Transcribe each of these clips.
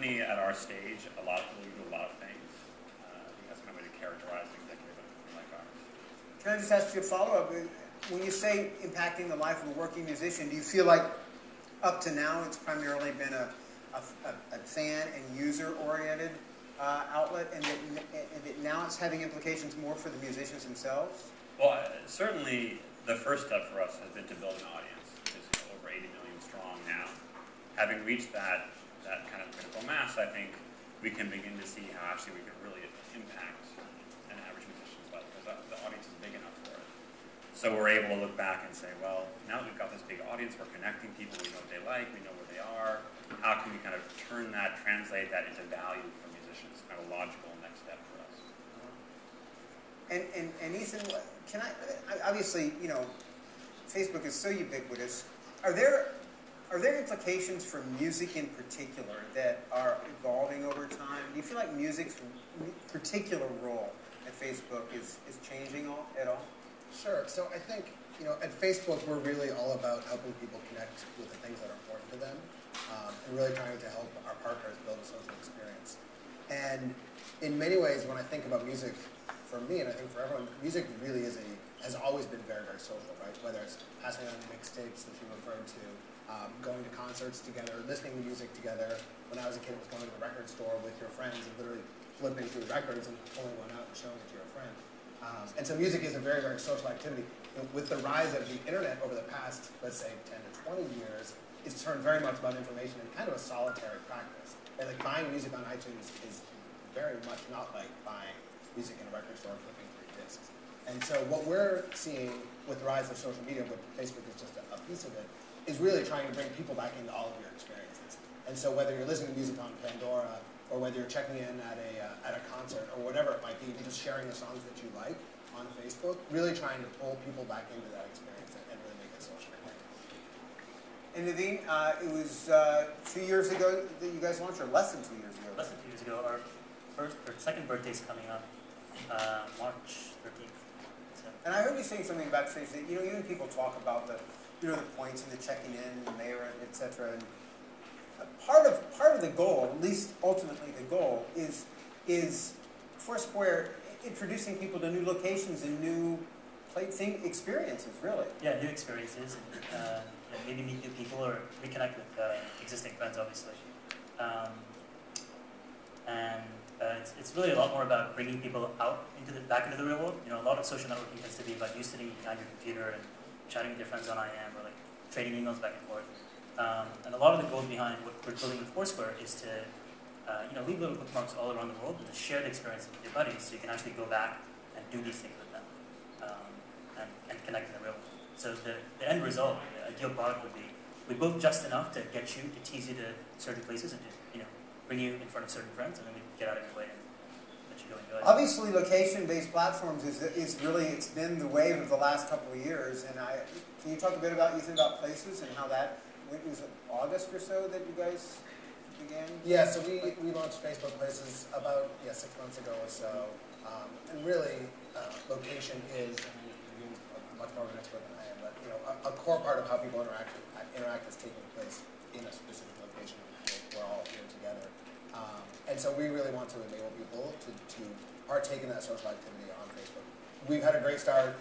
company at our stage, a lot of people do a lot of things. I think that's kind of a way to characterize an executive at a company like ours. Can I just ask you a follow-up? When you say impacting the life of a working musician, do you feel like up to now it's primarily been a fan and user-oriented outlet, and that now it's having implications more for the musicians themselves? Well, certainly the first step for us has been to build an audience, which is over 80 million strong now. Having reached that kind of critical mass, I think we can begin to see how actually we can really impact an average musician's life, because the audience is big enough for it. So we're able to look back and say, well, now that we've got this big audience, we're connecting people, we know what they like, we know where they are. How can we kind of translate that into value for musicians? Kind of a logical next step for us. And Ethan, can I obviously, you know, Facebook is so ubiquitous. Are there implications for music in particular that are evolving over time? Do you feel like music's particular role at Facebook is changing at all? Sure. So I think, you know, at Facebook we're really all about helping people connect with the things that are important to them, and really trying to help our partners build a social experience. And in many ways, when I think about music, for me and I think for everyone, music really has always been very, very social, right? Whether it's passing on mixtapes that you referred to, going to concerts together, listening to music together. When I was a kid, it was going to the record store with your friends and literally flipping through records and pulling one out and showing it to your friend. And so music is a very, very social activity. With the rise of the internet over the past, let's say, 10 to 20 years, it's turned very much about information and kind of a solitary practice. And like buying music on iTunes is very much not like buying music in a record store and flipping through discs. And so what we're seeing with the rise of social media, but Facebook is just a piece of it, is really trying to bring people back into all of your experiences. And so whether you're listening to music on Pandora, or whether you're checking in at a concert, or whatever it might be, just sharing the songs that you like on Facebook, really trying to pull people back into that experience and really make it social. And Naveen, it was 2 years ago that you guys launched, or less than 2 years ago? Less than 2 years ago. Our second birthday's coming up, March 13th. So. And I heard you saying something backstage that, you know, even people talk about the points and the checking in, the mayor, etc. And part of the goal, at least ultimately the goal, is Foursquare introducing people to new locations and new experiences, really. Yeah, new experiences, and maybe meet new people or reconnect with existing friends, obviously. It's really a lot more about bringing people out back into the real world. You know, a lot of social networking tends to be about you sitting behind your computer and chatting with your friends on IM or like trading emails back and forth. And a lot of the goals behind what we're building with Foursquare is to leave little bookmarks all around the world and to share the experience with your buddies so you can actually go back and do these things with them and connect in the real world. So the end result, the ideal product would be we build just enough to get you, to tease you to certain places and to bring you in front of certain friends, and then we get out of your way and let you go enjoy it. Obviously, location-based platforms is really, it's been the wave of the last couple of years. And can you talk a bit about Places and how that, was it August or so that you guys began? Yeah, so we launched Facebook Places about 6 months ago or so. And really, location is, you're much more of an expert than I am, but a core part of how people interact is taking place in a specific location. We're all here together. And so we really want to enable people to partake in that social activity on Facebook. We've had a great start.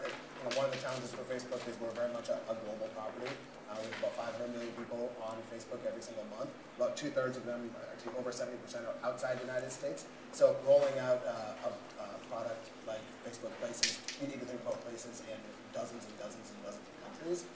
One of the challenges for Facebook is we're very much a global property. We have about 500 million people on Facebook every single month. About 2/3 of them, actually over 70%, are outside the United States. So rolling out a product like Facebook Places, you need to think about places in dozens and dozens and dozens of countries.